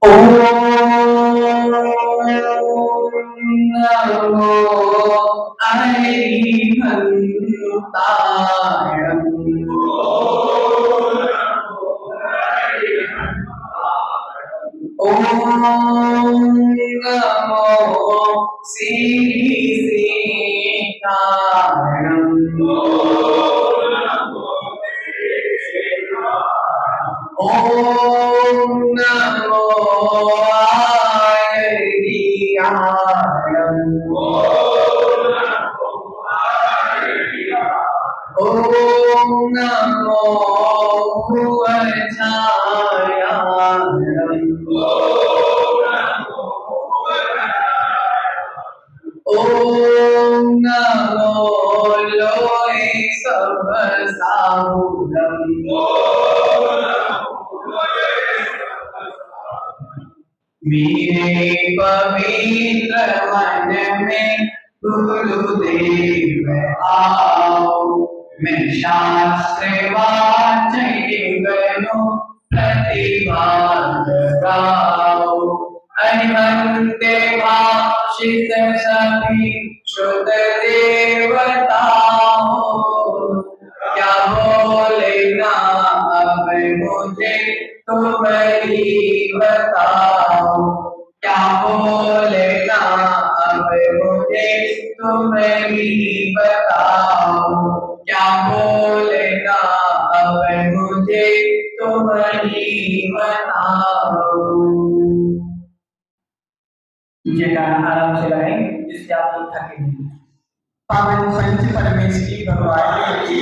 ओम नमो अरिहंताय। ओम नमो श्रीसीताय। ओम नमो आर्याय। ओम नमो भुवनाय। ओम नमो लोहे सब साहुरम। मेरे पवित्र मन में गुरुदेव आओ। मैं शास्त्र वाचन गनो प्रतिवाद गाओ। अनंते भाषित सभी शुद्ध देवताओं। क्या बोले ना अब मुझे तुम ही बताओ। क्या बोले ना अब मुझे तुम ही बताओ। क्या बोले ना अब मुझे तुम ही बताओ। ये गाना आराम से गाएंगे जिससे आप लोग थके नहीं। पावन पंच परमेश्वरी भगवान की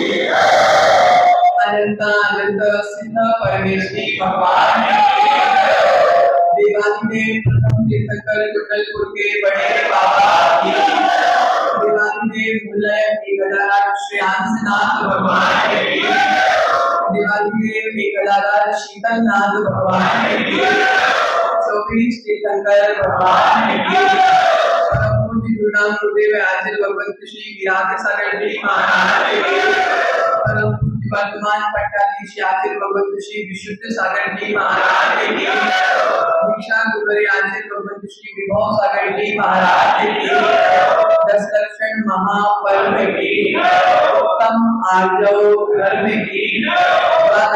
अनंत अनंत सिद्ध परमेश्वरी भगवान की। देवादिदेव प्रथम तीर्थंकर कुंडलपुर के बड़े बाबा की। देवादिदेव मुल्लय एकदार श्री हंसनाथ भगवान की। देवादिदेव एकदार शीतलनाथ भगवान की। चौबीस तीर्थंकर भगवान की। गुरुनाम गुरुदेव आचार्य भगवंत श्री विराट सागर जी महाराज की। परम पूज्य वर्तमान पट्टाधीश आचार्य भगवंत श्री विशुद्ध सागर जी महाराज की। दीक्षा गुरुदेव आचार्य भगवंत श्री विभव सागर जी महाराज की। 10 दर्शन महापर्व की उत्तम आर्जव धर्म की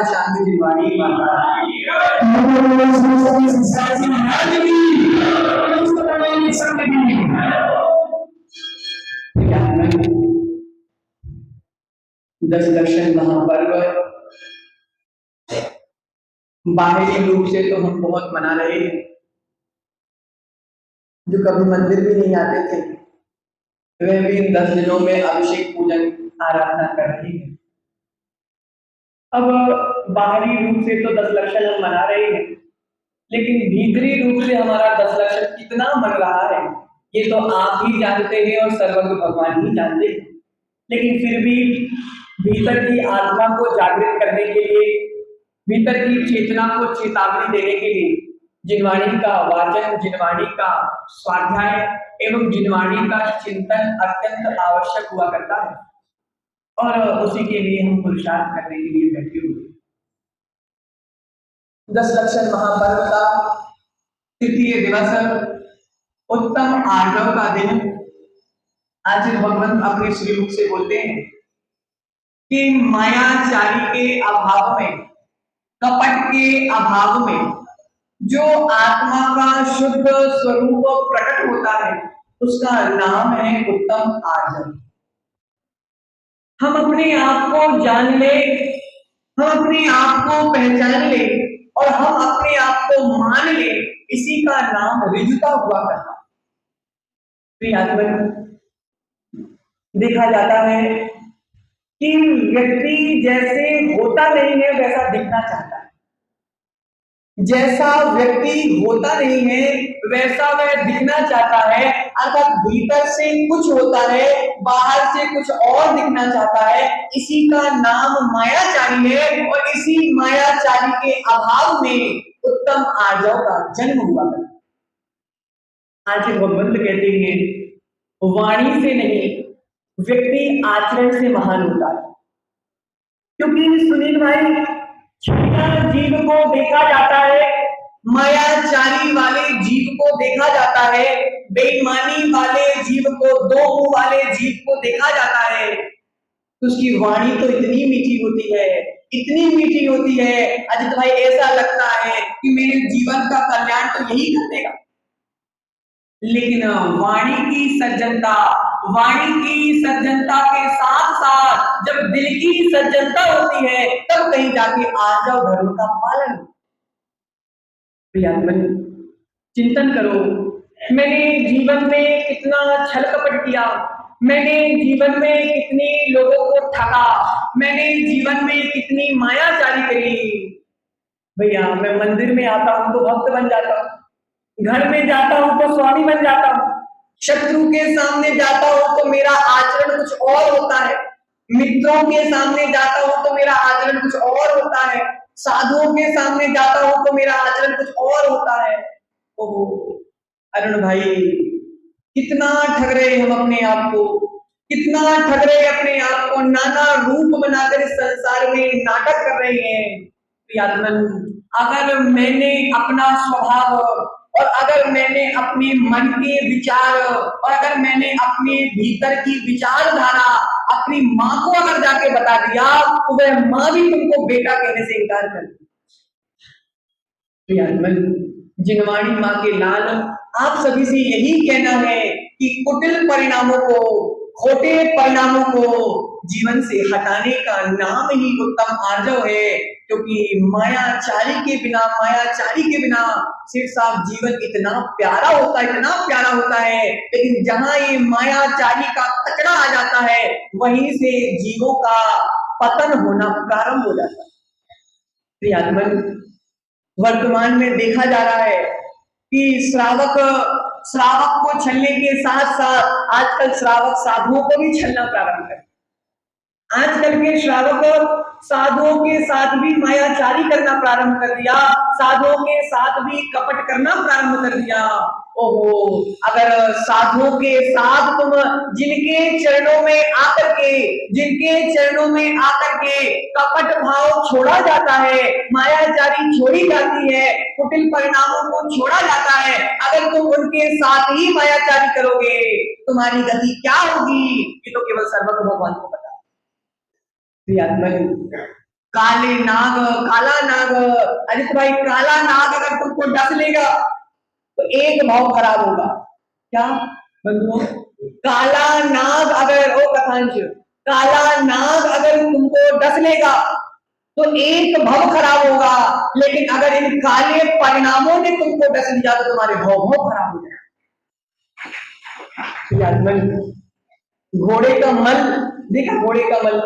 शांति दिवाणी माता की। दस दर्शन महापर्व बाहरी रूप से तो हम बहुत मना रहे हैं। जो कभी मंदिर भी नहीं आते थे वे भी इन 10 दिनों में अभिषेक पूजन आराधना करते हैं। अब बाहरी रूप से तो 10 लक्षण हम मना रहे हैं, लेकिन भीतरी रूप से हमारा 10 लक्षण कितना मन रहा है ये तो आप ही जानते हैं और सर्वज्ञ भगवान ही जानते हैं। लेकिन फिर भी भीतर की आत्मा को जागृत करने के लिए, भीतर की चेतना को चेतावनी देने के लिए जिनवाणी का वाचन, जिनवाणी का स्वाध्याय एवं जिनवाणी का चिंतन अत्यंत आवश्यक हुआ करता है और उसी के लिए हम पुरुषार्थ करने के लिए बैठे हुए। 10 लक्षण महापर्व का तृतीय दिवस उत्तम आर्जव का दिन। आज भगवंत अपने श्रीमुख से बोलते हैं कि मायाचारी के अभाव में, कपट के अभाव में जो आत्मा का शुद्ध स्वरूप प्रकट होता है उसका नाम है उत्तम आर्जव। हम अपने आप को जान ले, हम अपने आप को पहचान ले और हम अपने आप को मान ले, इसी का नाम ऋजुता हुआ करता। देखा जाता है कि व्यक्ति जैसे होता नहीं है वैसा दिखना चाहता है। जैसा व्यक्ति होता नहीं है वैसा वह दिखना चाहता है। अर्थात भीतर से कुछ होता है, बाहर से कुछ और दिखना चाहता है। इसी का नाम मायाचारी है और इसी मायाचारी के अभाव में उत्तम आर्जव का जन्म हुआ है। आज भगवंत कहते हैं वाणी से नहीं व्यक्ति आचरण से महान होता है। क्योंकि सुनील भाई जीव को देखा जाता है, मायाचारी वाले जीव को देखा जाता है, बेईमानी वाले जीव को, दो मुंह वाले जीव को देखा जाता है, तो उसकी वाणी तो इतनी मीठी होती है, इतनी मीठी होती है, अजित भाई ऐसा लगता है कि मेरे जीवन का कल्याण तो यही कर देगा। लेकिन वाणी की सज्जनता के साथ साथ जब दिल की सज्जनता होती है, तब कहीं जाके आर्जव धर्म का पालन। प्रियात्मन, चिंतन करो, मैंने जीवन में कितना छल कपट किया, मैंने जीवन में कितने लोगों को ठगा, मैंने जीवन में कितनी मायाचारी करी। भैया मैं मंदिर में आता हूं तो भक्त बन जाता हूं, घर में जाता हूं तो स्वामी बन जाता हूं, शत्रु के सामने जाता हूं तो मेरा आचरण कुछ और होता है, मित्रों के सामने जाता हूं तो मेरा आचरण कुछ और होता है, साधुओं के सामने जाता हूं तो मेरा आचरण कुछ और होता है। ओहो अरुण भाई, कितना ठग रहे हम अपने आप को, कितना ठग रहे अपने आप को, नाना रूप बनाकर इस संसार में नाटक कर रहे हैं। प्रियात्मन, अगर मैंने अपना स्वभाव और अगर मैंने अपने मन के विचार और अगर मैंने अपने भीतर की विचारधारा अपनी माँ को अगर जाके बता दिया, तो वह माँ भी तुमको बेटा कहने से इनकार कर दी। प्रियात्मन, जिनवाणी माँ के लाल, आप सभी से यही कहना है कि कुटिल परिणामों को, खोटे परिणामों को जीवन से हटाने का नाम ही उत्तम आर्जव है, क्योंकि मायाचारी के बिना शेर साहब जीवन इतना प्यारा होता है, इतना प्यारा होता है, लेकिन जहां ये मायाचारी का कचरा आ जाता है, वहीं से जीवों का पतन होना प्रारंभ हो जाता है। प्रियात्मन, वर्तमान में देखा जा रहा है कि श्रावक को छलने के साथ साथ आजकल श्रावक साधुओं को भी छलना प्रारंभ कर, आजकल के श्रावक साधुओं के साथ भी मायाचारी करना प्रारंभ कर दिया, साधुओं के साथ भी कपट करना प्रारंभ कर दिया। ओहो, अगर साधुओं के साथ तुम जिनके चरणों में आकर के कपट भाव छोड़ा जाता है, मायाचारी छोड़ी जाती है, कुटिल परिणामों को छोड़ा जाता है, अगर तुम उनके साथ ही मायाचारी करोगे, तुम्हारी गति क्या होगी, ये तो केवल सर्वज्ञ भगवान को पता। काला नाग अजित भाई, काला नाग अगर तुमको डस लेगा तो एक भाव खराब होगा। क्या बंधुओं, काला नाग अगर तुमको डस लेगा तो एक भाव खराब होगा, लेकिन अगर इन काले परिणामों ने तुमको डस लिया तो तुम्हारे भाव खराब हो जाएगा। घोड़े का मल देखा, घोड़े का मल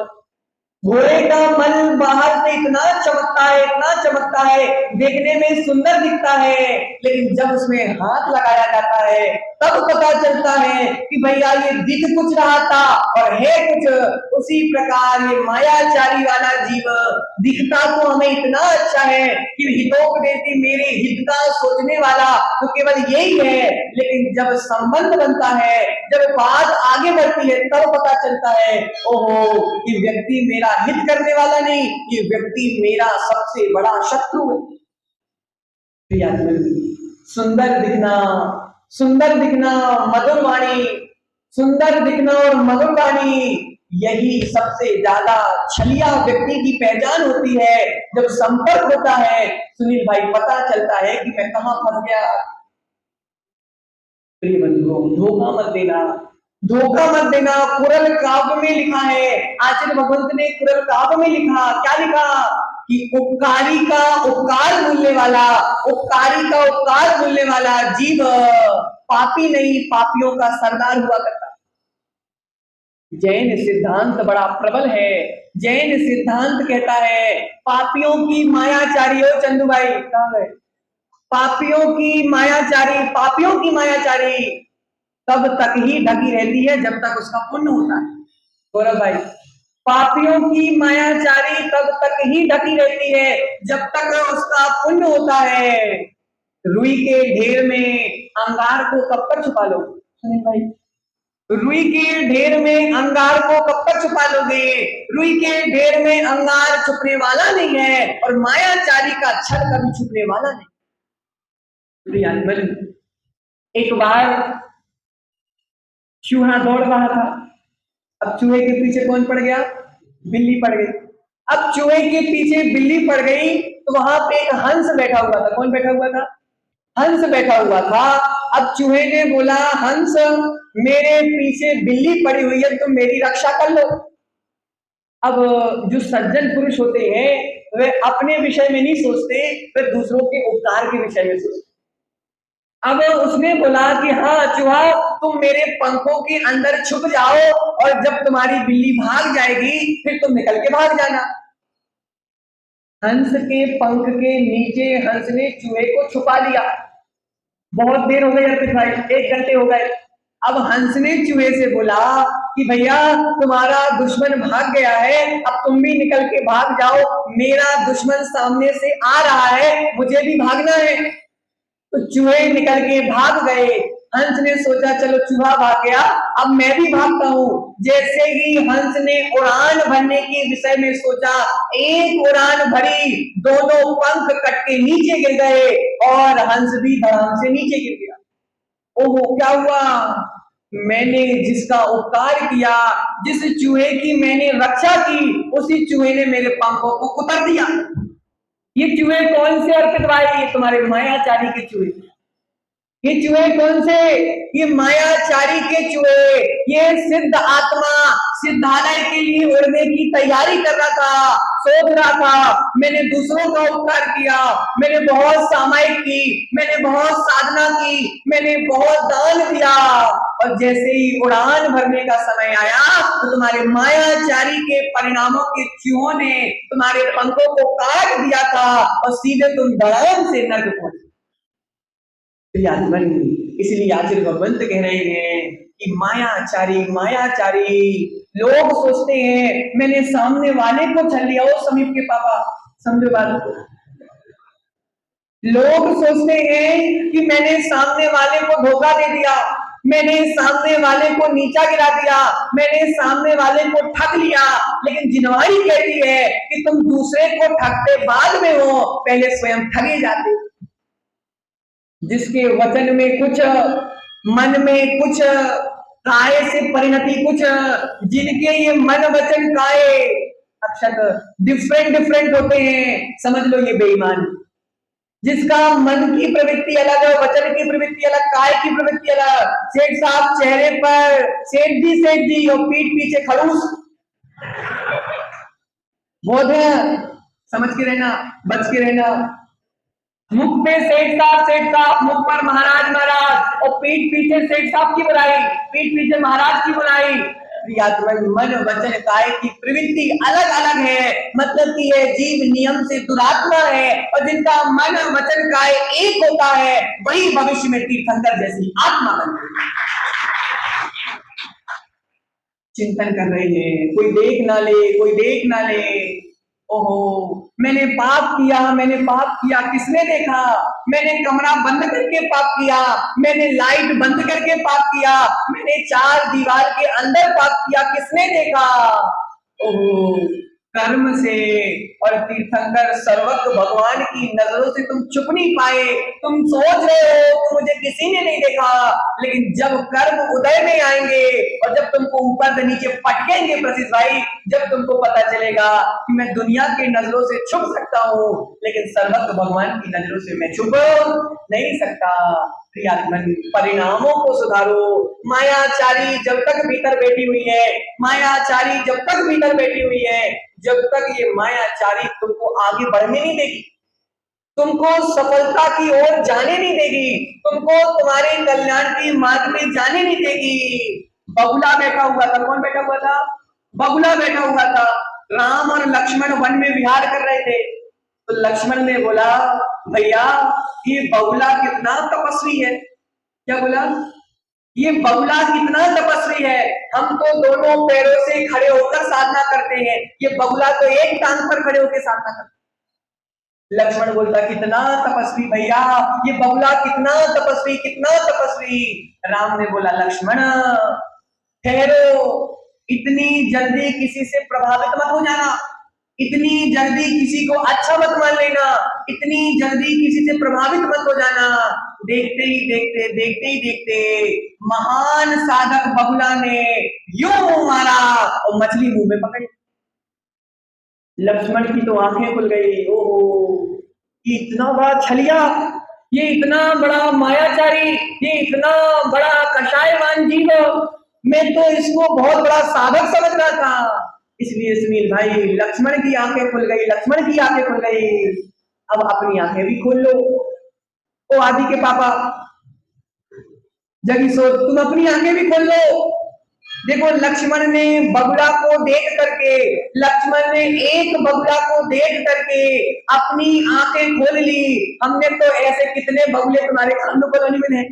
बाहर से इतना चमकता है, देखने में सुंदर दिखता है, लेकिन जब उसमें हाथ लगाया जाता है तब पता चलता है कि भैया ये दिख कुछ रहा था और है कुछ। उसी प्रकार ये मायाचारी वाला जीव दिखता तो हमें इतना अच्छा है कि हितोपदेशी, मेरे हित का सोचने वाला तो केवल यही है, लेकिन जब संबंध बनता है, जब बात आगे बढ़ती है, तब पता चलता है ओहो, ये व्यक्ति मेरा हित करने वाला नहीं, ये व्यक्ति मेरा सबसे बड़ा शत्रु है। सुंदर दिखना, मधुर वाणी, यही सबसे ज्यादा छलिया व्यक्ति की पहचान होती है। जब संपर्क होता है सुनील भाई, पता चलता है कि मैं कहां फंस गया। प्रिय बंधुओं, धोखा मत देना। कुरल काव्य में लिखा है, आचार्य भगवंत ने कुरल काव्य में लिखा, क्या लिखा कि उपकारी का उपकार भूलने वाला जीव पापी नहीं, पापियों का सरदार हुआ करता। जैन सिद्धांत बड़ा प्रबल है। जैन सिद्धांत कहता है पापियों की मायाचारी, हो चंदू भाई कहां गए, पापियों की मायाचारी तब तक ही ढकी रहती है जब तक उसका पुण्य होता है। गौरव भाई, पापियों की मायाचारी तब तक ही ढकी रहती है जब तक उसका पुण्य होता है। रुई के ढेर में अंगार को कब तक छुपा लो सुनील भाई, रुई के ढेर में अंगार को कब तक छुपा लोगे। रुई के ढेर में अंगार छुपने वाला नहीं है और मायाचारी का छल कभी छुपने वाला नहीं। प्रियांबन, एक बार चूहा दौड़ रहा था। अब चूहे के पीछे कौन पड़ गया? बिल्ली पड़ गई। अब चूहे के पीछे बिल्ली पड़ गई तो वहां पे एक हंस बैठा हुआ था। कौन बैठा हुआ था? हंस बैठा हुआ था। अब चूहे ने बोला, हंस मेरे पीछे बिल्ली पड़ी हुई है, तुम मेरी रक्षा कर लो। अब जो सज्जन पुरुष होते हैं वे अपने विषय में नहीं सोचते, वे दूसरों के उपकार के विषय में सोचते। अब उसने बोला कि हाँ चूहा, तुम मेरे पंखों के अंदर छुप जाओ और जब तुम्हारी बिल्ली भाग जाएगी फिर तुम निकल के भाग जाना। हंस के पंख के नीचे हंस ने चूहे को छुपा लिया। बहुत देर हो गई अर्पित भाई, 1 घंटे हो गए। अब हंस ने चूहे से बोला कि भैया तुम्हारा दुश्मन भाग गया है, अब तुम भी निकल के भाग जाओ, मेरा दुश्मन सामने से आ रहा है, मुझे भी भागना है। तो चूहे निकल के भाग गए। हंस ने सोचा चलो चूहा भाग गया, अब मैं भी भागता हूँ। जैसे ही हंस ने उड़ान भरने के विषय में सोचा, एक उड़ान भरी, दोनों पंख कट के नीचे गिर गए और हंस भी धड़ाम से नीचे गिर गया। ओहो, क्या हुआ? मैंने जिसका उपकार किया, जिस चूहे की मैंने रक्षा की, उसी चूहे ने मेरे पंखों को कुतर दिया। ये चूहे कौन से अर्पित भाई? ये तुम्हारे मायाचारी के चूहे। ये चूहे कौन से? ये मायाचारी के चूहे। ये सिद्ध आत्मा सिद्धालय के लिए उड़ने की तैयारी कर रहा था, सोच रहा था मैंने दूसरों का उपकार किया, मैंने बहुत सामायिक की, मैंने बहुत साधना की, मैंने बहुत दान दिया, और जैसे ही उड़ान भरने का समय आया तो तुम्हारे मायाचारी के परिणामों के चूहों ने तुम्हारे पंखों को काट दिया था और सीधे तुम धड़ाम से नर्क पहुंचे। इसलिए आचार्य भगवंत कह रहे हैं कि मायाचारी मायाचारी। लोग सोचते हैं मैंने सामने वाले को छल लिया। ओ समीप के पापा, समझो बात को। लोग सोचते हैं कि मैंने सामने वाले को धोखा दे दिया, मैंने सामने वाले को नीचा गिरा दिया, मैंने सामने वाले को ठग लिया। लेकिन जिनवाणी कहती है कि तुम दूसरे को ठगते बाद में हो, पहले स्वयं ठगे जाते। जिसके वचन में कुछ, मन में कुछ, काय से परिणति कुछ, जिनके ये मन वचन काय अक्षर डिफरेंट डिफरेंट होते हैं, समझ लो ये बेईमान। जिसका मन की प्रवृत्ति अलग है, वचन की प्रवृत्ति अलग, काय की प्रवृत्ति अलग। सेठ साहब चेहरे पर सेठ जी और पीठ पीछे खड़ूस। बोध है, समझ के रहना, बच के रहना। मुख पे सेठ साहब, मुख पर महाराज महाराज, और पीठ पीछे सेठ साहब की बुराई, पीठ पीछे महाराज की बुराई। मन वचन काय की प्रवृत्ति अलग अलग है। मतलब कि यह जीव नियम से दुरात्मा है, और जिनका मन वचन काय एक होता है वही भविष्य में तीर्थंकर जैसी आत्मा बनती है। चिंतन कर रहे हैं, कोई देख ना ले, कोई देख ना ले। ओहो, मैंने पाप किया, किसने देखा? मैंने कमरा बंद करके पाप किया, मैंने लाइट बंद करके पाप किया, मैंने 4 दीवार के अंदर पाप किया, किसने देखा? ओहो, कर्म से। और तीर्थंकर सर्वज्ञ भगवान की नजरों से तुम छुप नहीं पाए। तुम सोच रहे हो कि मुझे किसी ने नहीं देखा, लेकिन जब कर्म उदय में आएंगे और जब तुमको ऊपर से नीचे पटकेंगे प्रसिद्ध भाई, जब तुमको पता चलेगा कि मैं दुनिया की नजरों से छुप सकता हूँ, लेकिन सर्वज्ञ भगवान की नजरों से मैं छुप नहीं सकता। परिणामों को सुधारो। मायाचारी जब तक भीतर बैठी हुई है, मायाचारी जब तक भीतर बैठी हुई है, जब तक ये मायाचारी तुमको आगे बढ़ने नहीं देगी, तुमको सफलता की ओर जाने नहीं देगी, तुमको तुम्हारे कल्याण के मार्ग में जाने नहीं देगी। बगुला बैठा हुआ था। कौन बैठा हुआ था? बगुला बैठा हुआ था। राम और लक्ष्मण वन में विहार कर रहे थे, तो लक्ष्मण ने बोला भैया ये बगुला कितना तपस्वी है। क्या बोला? ये बगुला कितना तपस्वी है, हम तो दोनों पैरों से खड़े होकर साधना करते हैं, ये बगुला तो एक टांग पर खड़े होकर साधना करता है। लक्ष्मण बोलता कितना तपस्वी भैया, ये बगुला कितना तपस्वी, कितना तपस्वी। राम ने बोला लक्ष्मण ठहरो, इतनी जल्दी किसी से प्रभावित मत हो जाना, इतनी जल्दी किसी को अच्छा मत मान लेना, इतनी जल्दी किसी से प्रभावित मत हो जाना। देखते ही देखते महान साधक बगुला ने यूं मारा और मछली मुंह में पकड़ी। लक्ष्मण की तो आंखें खुल गई। ओहो, ये इतना बड़ा छलिया, ये इतना बड़ा मायाचारी, ये इतना बड़ा कषायवान जीव, मैं तो इसको बहुत बड़ा साधक समझ रहा था। इसलिए सुनील भाई, लक्ष्मण की आंखें खुल गई, लक्ष्मण की आंखें खुल गई। अब अपनी आंखें भी खोल लो। ओ आदि के पापा जगी सो, तुम अपनी आंखें भी खोल लो। देखो, लक्ष्मण ने बगुला को देख करके, लक्ष्मण ने एक बगुला को देख करके अपनी आंखें खोल ली। हमने तो ऐसे कितने बगुले तुम्हारे खानों कॉलोनी में हैं,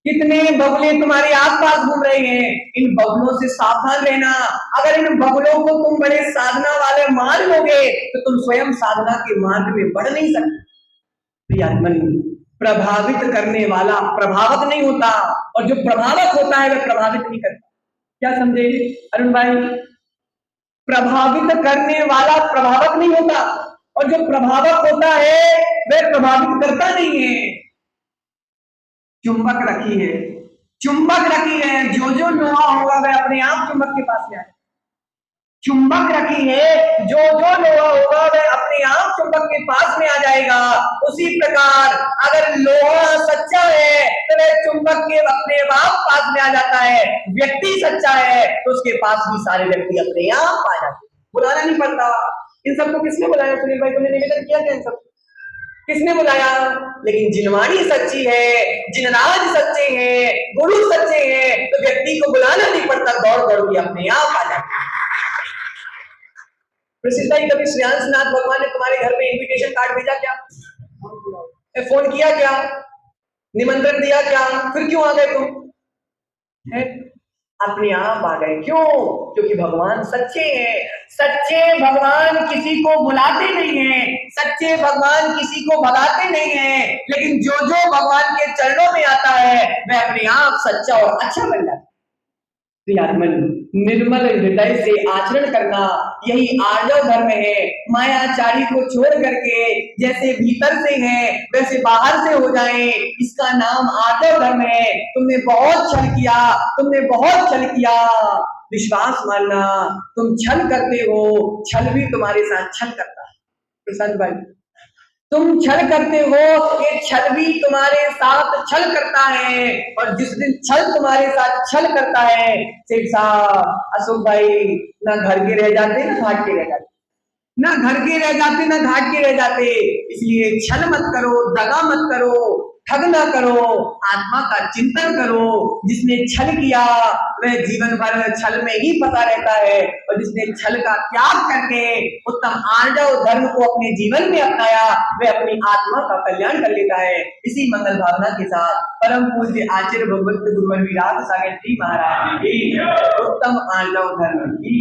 कितने बगुले तुम्हारे आसपास घूम रहे हैं। इन बगुलों से सावधान रहना। अगर इन बगुलों को तुम बड़े साधना वाले मान लोगे तो तुम स्वयं साधना के मार्ग में बढ़ नहीं सकते। प्रियात्मन, प्रभावित करने वाला प्रभावक नहीं होता, और जो प्रभावक होता है वह प्रभावित नहीं करता। क्या समझे अरुण भाई? प्रभावित करने वाला प्रभावक नहीं होता, और जो प्रभावक होता है वह प्रभावित करता नहीं है। चुंबक रखी है, चुंबक रखी है, जो जो लोहा होगा वह अपने आप चुंबक के पास में आएगा। चुंबक रखी है, जो जो लोहा होगा वह अपने आप चुंबक के पास में आ जाएगा। उसी प्रकार अगर लोहा सच्चा है तो वह चुंबक के अपने आप पास में आ जाता है। व्यक्ति सच्चा है तो उसके पास भी सारे व्यक्ति अपने आप आ जाते हैं, बुलाना नहीं पड़ता। इन सबको किसने बुलाया सुनील भाई? तुमने निवेदन किया क्या इन सब किसने बुलाया? लेकिन जिनवाणी सच्ची है, जिनराज सच्चे हैं, गुरु सच्चे हैं, तो व्यक्ति को बुलाना नहीं पड़ता, दौड़ दौड़ के अपने आप आ जाता है। प्रसिद्ध भाई, कभी श्रेयांश नाथ भगवान ने तुम्हारे घर में इनविटेशन कार्ड भेजा क्या? फोन किया क्या? निमंत्रण दिया क्या? फिर क्यों आ गए तुम? अपने आप आ गए। क्यों? क्योंकि भगवान सच्चे हैं। सच्चे भगवान किसी को बुलाते नहीं हैं, सच्चे भगवान किसी को भगाते नहीं हैं, लेकिन जो जो भगवान के चरणों में आता है वह अपने आप सच्चा और अच्छा बन जाता है। प्रियात्मन, निर्मल हृदय से आचरण करना यही आर्जव धर्म है। मायाचारी को छोड़ करके जैसे भीतर से है वैसे बाहर से हो जाए, इसका नाम आर्जव धर्म है। तुमने बहुत छल किया, तुमने बहुत छल किया, विश्वास मानना, तुम छल करते हो, छल भी तुम्हारे साथ छल करता है। प्रशांत भाई, तुम छल करते हो, ये छल भी तुम्हारे साथ छल करता है, और जिस दिन छल तुम्हारे साथ छल करता है, सेठ साहब, अशोक भाई, ना घर के रह जाते ना घाट के रह जाते, ना घर के रह जाते ना घाट के रह जाते। इसलिए छल मत करो, दगा मत करो, ठग ना करो, आत्मा का चिंतन करो। जिसने छल किया वह जीवन भर छल में ही फंसा रहता है, और जिसने छल का त्याग करके उत्तम आर्जव धर्म को अपने जीवन में अपनाया वह अपनी आत्मा का कल्याण कर लेता है। इसी मंगल भावना के साथ परम पूज्य आचार्य भगवत गुरुवर विराट सागर जी महाराज की उत्तम आर्जव धर्म की